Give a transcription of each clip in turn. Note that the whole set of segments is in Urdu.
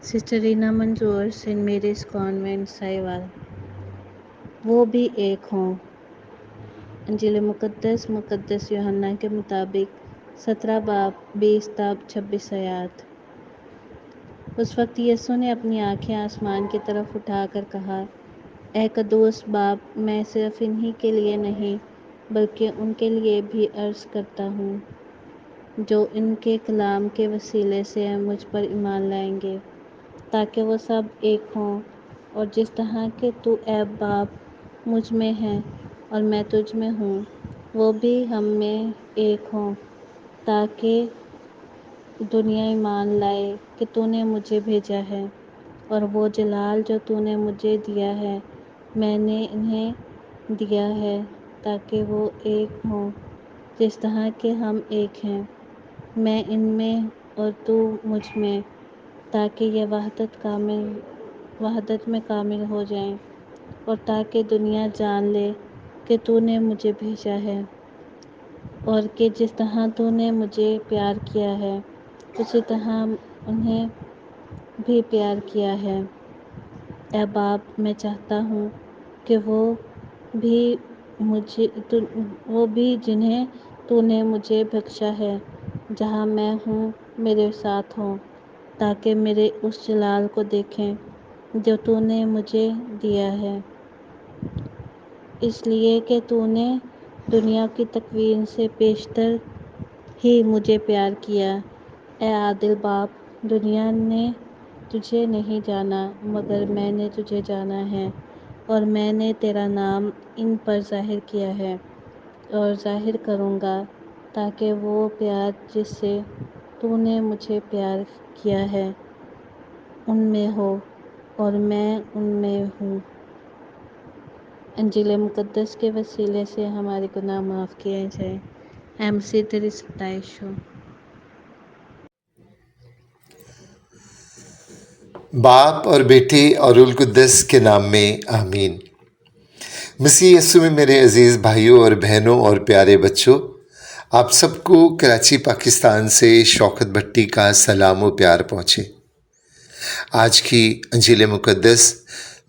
سسٹر رینا منظور، سینٹ میریز کانوینٹ سائیوال۔ وہ بھی ایک ہوں۔ انجیل مقدس یوحنا کے مطابق 17 باب 20 تا 26 آیات۔ اس وقت یسوع نے اپنی آنکھیں آسمان کی طرف اٹھا کر کہا، اے قدوس باپ، میں صرف انہی کے لیے نہیں بلکہ ان کے لیے بھی عرض کرتا ہوں جو ان کے کلام کے وسیلے سے مجھ پر ایمان لائیں گے، تاکہ وہ سب ایک ہوں، اور جس طرح کہ تو اے باپ مجھ میں ہے اور میں تجھ میں ہوں، وہ بھی ہم میں ایک ہوں، تاکہ دنیا ایمان لائے کہ تو نے مجھے بھیجا ہے، اور وہ جلال جو تو نے مجھے دیا ہے میں نے انہیں دیا ہے، تاکہ وہ ایک ہوں جس طرح کہ ہم ایک ہیں، میں ان میں اور تو مجھ میں، تاکہ یہ وحدت میں کامل ہو جائیں، اور تاکہ دنیا جان لے کہ تو نے مجھے بھیجا ہے، اور کہ جس طرح تو نے مجھے پیار کیا ہے اسی طرح انہیں بھی پیار کیا ہے۔ اے باپ، میں چاہتا ہوں کہ وہ بھی جنہیں تو نے مجھے بخشا ہے جہاں میں ہوں میرے ساتھ ہوں، تاکہ میرے اس جلال کو دیکھیں جو تو نے مجھے دیا ہے، اس لیے کہ تو نے دنیا کی تکوین سے پیشتر ہی مجھے پیار کیا۔ اے عادل باپ، دنیا نے تجھے نہیں جانا مگر میں نے تجھے جانا ہے، اور میں نے تیرا نام ان پر ظاہر کیا ہے اور ظاہر کروں گا، تاکہ وہ پیار جس سے تو نے مجھے پیار کیا ہے ان میں ہو اور میں ان میں ہوں۔ انجیل مقدس کے وسیلے سے ہمارے گناہ معاف کیے جائیں۔ MC تیری ستائش ہو۔ باپ اور بیٹے اور روح القدس کے نام میں آمین۔ مسیح یسوع میں میرے عزیز بھائیوں اور بہنوں اور پیارے بچوں، آپ سب کو کراچی پاکستان سے شوکت بھٹی کا سلام و پیار پہنچے۔ آج کی انجیل مقدس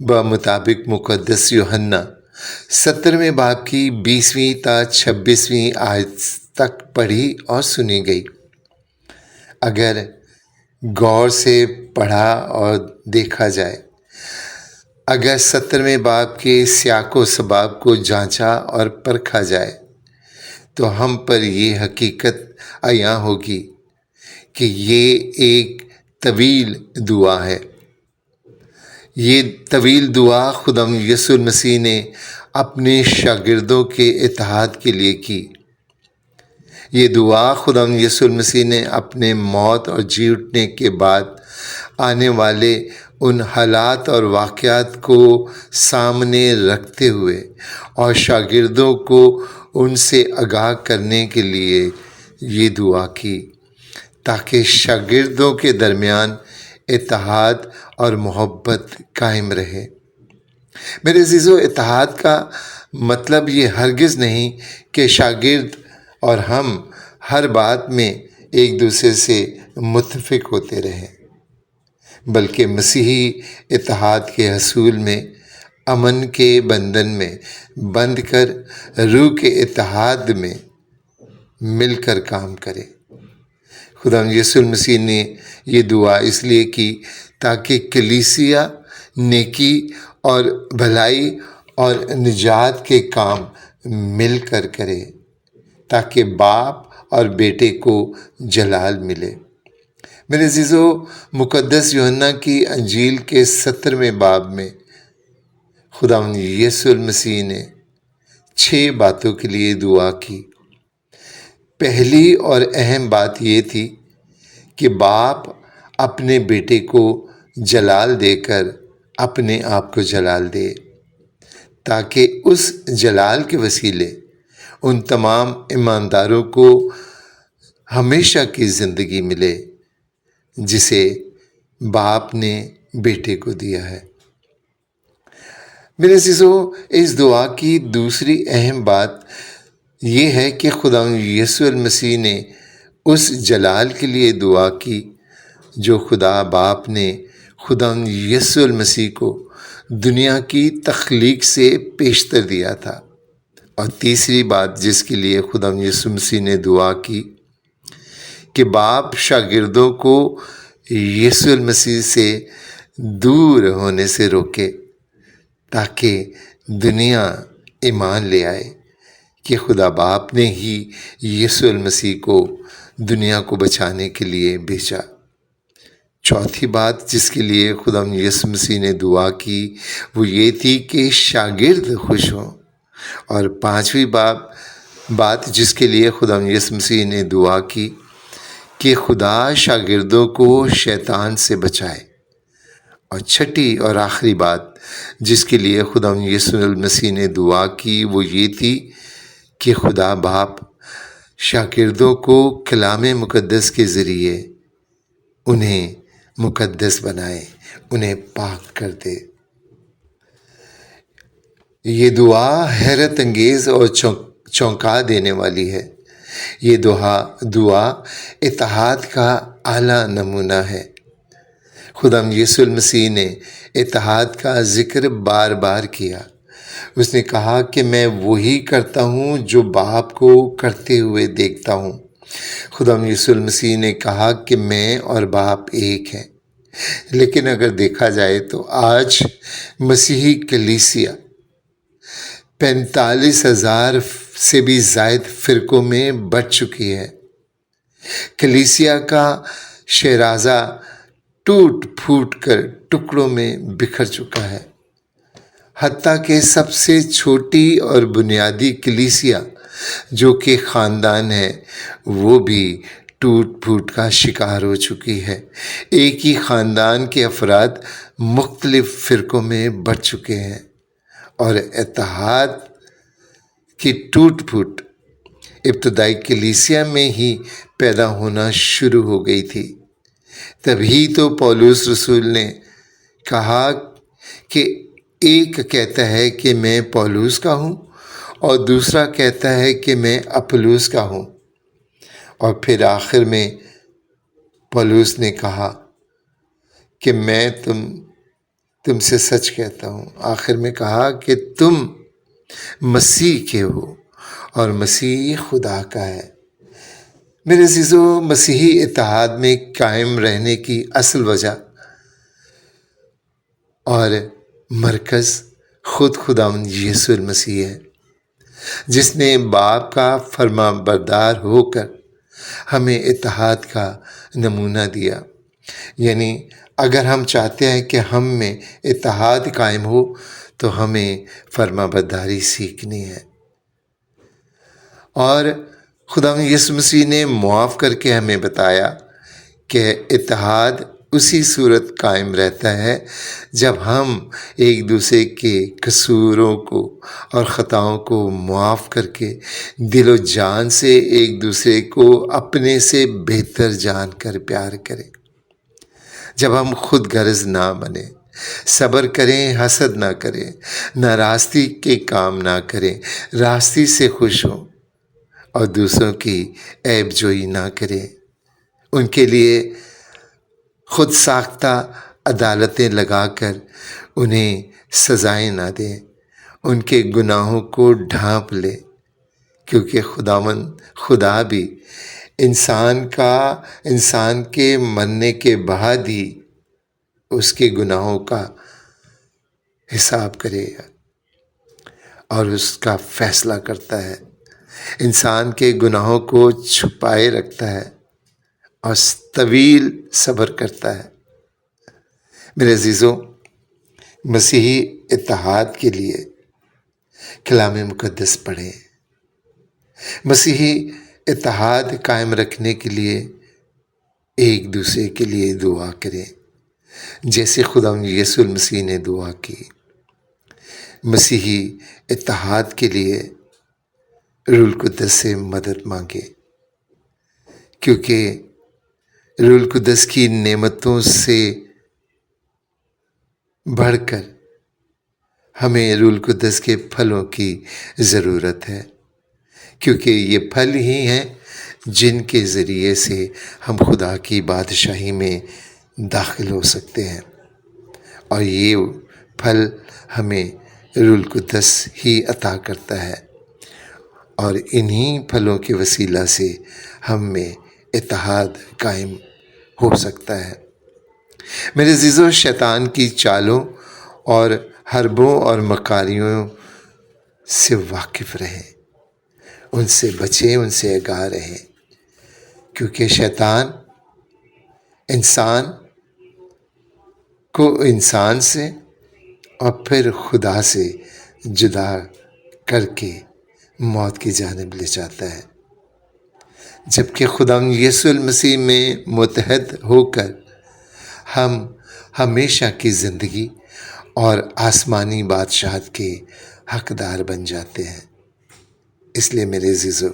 بمطابق مقدس یوحنا 17ویں باب کی 20ویں تا 26ویں آیت تک پڑھی اور سنی گئی۔ اگر غور سے پڑھا اور دیکھا جائے، اگر 17ویں باب کے سیاق و سباق کو جانچا اور پرکھا جائے تو ہم پر یہ حقیقت عیاں ہوگی کہ یہ ایک طویل دعا ہے۔ یہ طویل دعا خداوند یسوع مسیح نے اپنے شاگردوں کے اتحاد کے لیے کی۔ یہ دعا خداوند یسوع مسیح نے اپنے موت اور جی اٹھنے کے بعد آنے والے ان حالات اور واقعات کو سامنے رکھتے ہوئے اور شاگردوں کو ان سے آگاہ کرنے کے لیے یہ دعا کی، تاکہ شاگردوں کے درمیان اتحاد اور محبت قائم رہے۔ میرے عزیزو، اتحاد کا مطلب یہ ہرگز نہیں کہ شاگرد اور ہم ہر بات میں ایک دوسرے سے متفق ہوتے رہیں، بلکہ مسیحی اتحاد کے حصول میں امن کے بندھن میں بندھ کر روح کے اتحاد میں مل کر کام کرے۔ خداوند یسوع مسیح نے یہ دعا اس لیے کی تاکہ کلیسیا نیکی اور بھلائی اور نجات کے کام مل کر کرے، تاکہ باپ اور بیٹے کو جلال ملے۔ میرے عزیزو، مقدس یوحنا کی انجیل کے 17ویں باب میں خداوند یسوع مسیح نے 6 باتوں کے لیے دعا کی۔ پہلی اور اہم بات یہ تھی کہ باپ اپنے بیٹے کو جلال دے کر اپنے آپ کو جلال دے، تاکہ اس جلال کے وسیلے ان تمام ایمانداروں کو ہمیشہ کی زندگی ملے جسے باپ نے بیٹے کو دیا ہے۔ میرے عزیزو، اس دعا کی دوسری اہم بات یہ ہے کہ خداوند یسوع مسیح نے اس جلال کے لیے دعا کی جو خدا باپ نے خدا یسوع المسیح کو دنیا کی تخلیق سے پیشتر دیا تھا۔ اور تیسری بات جس کے لیے خدا یسوع مسیح نے دعا کی کہ باپ شاگردوں کو یسوع المسیح سے دور ہونے سے روکے تاکہ دنیا ایمان لے آئے کہ خدا باپ نے ہی یسوع المسیح کو دنیا کو بچانے کے لیے بھیجا۔ چوتھی بات جس کے لیے خدا یسوع مسیح نے دعا کی وہ یہ تھی کہ شاگرد خوش ہوں۔ اور پانچویں بات جس کے لیے خدا یسوع مسیح نے دعا کی کہ خدا شاگردوں کو شیطان سے بچائے۔ اور چھٹی اور آخری بات جس کے لیے خدا یسوع المسیح نے دعا کی وہ یہ تھی کہ خدا باپ شاگردوں کو کلام مقدس کے ذریعے انہیں مقدس بنائے، انہیں پاک کر دے۔ یہ دعا حیرت انگیز اور چونکا دینے والی ہے۔ یہ دعا اتحاد کا اعلیٰ نمونہ ہے۔ خدا یسوع المسیح نے اتحاد کا ذکر بار بار کیا۔ اس نے کہا کہ میں وہی کرتا ہوں جو باپ کو کرتے ہوئے دیکھتا ہوں۔ خدا یسوع المسیح نے کہا کہ میں اور باپ ایک ہیں۔ لیکن اگر دیکھا جائے تو آج مسیحی کلیسیا 45,000 سے بھی زائد فرقوں میں بٹ چکی ہے۔ کلیسیا کا شیرازہ ٹوٹ پھوٹ کر ٹکڑوں میں بکھر چکا ہے۔ حتیٰ کہ سب سے چھوٹی اور بنیادی کلیسیا جو کہ خاندان ہے وہ بھی ٹوٹ پھوٹ کا شکار ہو چکی ہے۔ ایک ہی خاندان کے افراد مختلف فرقوں میں بٹ چکے ہیں اور اتحاد کی ٹوٹ پھوٹ ابتدائی کلیسیا میں ہی پیدا ہونا شروع ہو گئی تھی۔ تبھی تو پولس رسول نے کہا کہ ایک کہتا ہے کہ میں پولس کا ہوں اور دوسرا کہتا ہے کہ میں اپولس کا ہوں، اور پھر آخر میں پولس نے کہا کہ میں تم سے سچ کہتا ہوں۔ آخر میں کہا کہ تم مسیح کے ہو اور مسیح خدا کا ہے۔ میرے عزیزو، مسیحی اتحاد میں قائم رہنے کی اصل وجہ اور مرکز خود خداوند یسوع المسیح ہے، جس نے باپ کا فرما بردار ہو کر ہمیں اتحاد کا نمونہ دیا۔ یعنی اگر ہم چاہتے ہیں کہ ہم میں اتحاد قائم ہو تو ہمیں فرما برداری سیکھنی ہے۔ اور خداوند یسوع مسیح نے معاف کر کے ہمیں بتایا کہ اتحاد اسی صورت قائم رہتا ہے جب ہم ایک دوسرے کے قصوروں کو اور خطاؤں کو معاف کر کے دل و جان سے ایک دوسرے کو اپنے سے بہتر جان کر پیار کریں۔ جب ہم خود غرض نہ بنیں، صبر کریں، حسد نہ کریں، ناراستی کے کام نہ کریں، راستی سے خوش ہوں اور دوسروں کی عیب جوئی نہ کریں، ان کے لیے خود ساختہ عدالتیں لگا کر انہیں سزائیں نہ دیں، ان کے گناہوں کو ڈھانپ لیں، کیونکہ خدا بھی انسان کے مرنے کے بعد ہی اس کے گناہوں کا حساب کرے گا اور اس کا فیصلہ کرتا ہے۔ انسان کے گناہوں کو چھپائے رکھتا ہے اور طویل صبر کرتا ہے۔ میرے عزیزوں، مسیحی اتحاد کے لیے کلام مقدس پڑھیں۔ مسیحی اتحاد قائم رکھنے کے لیے ایک دوسرے کے لیے دعا کریں، جیسے خداوند یسوع المسیح نے دعا کی۔ مسیحی اتحاد کے لیے روح القدس سے مدد مانگے، کیونکہ روح القدس کی نعمتوں سے بڑھ کر ہمیں روح القدس کے پھلوں کی ضرورت ہے، کیونکہ یہ پھل ہی ہیں جن کے ذریعے سے ہم خدا کی بادشاہی میں داخل ہو سکتے ہیں۔ اور یہ پھل ہمیں روح القدس ہی عطا کرتا ہے، اور انہی پھلوں کے وسیلہ سے ہم میں اتحاد قائم ہو سکتا ہے۔ میرے عزیزو، شیطان کی چالوں اور حربوں اور مکاریوں سے واقف رہیں، ان سے بچیں، ان سے آگاہ رہیں، کیونکہ شیطان انسان کو انسان سے اور پھر خدا سے جدا کر کے موت کی جانب لے جاتا ہے، جبکہ خدا یسوع المسیح میں متحد ہو کر ہم ہمیشہ کی زندگی اور آسمانی بادشاہت کے حقدار بن جاتے ہیں۔ اس لیے میرے عزیزو،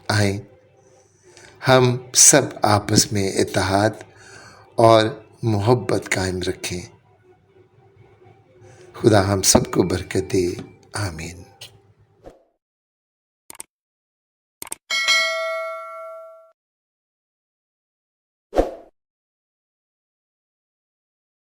آئیں ہم سب آپس میں اتحاد اور محبت قائم رکھیں۔ خدا ہم سب کو برکت دے، آمین۔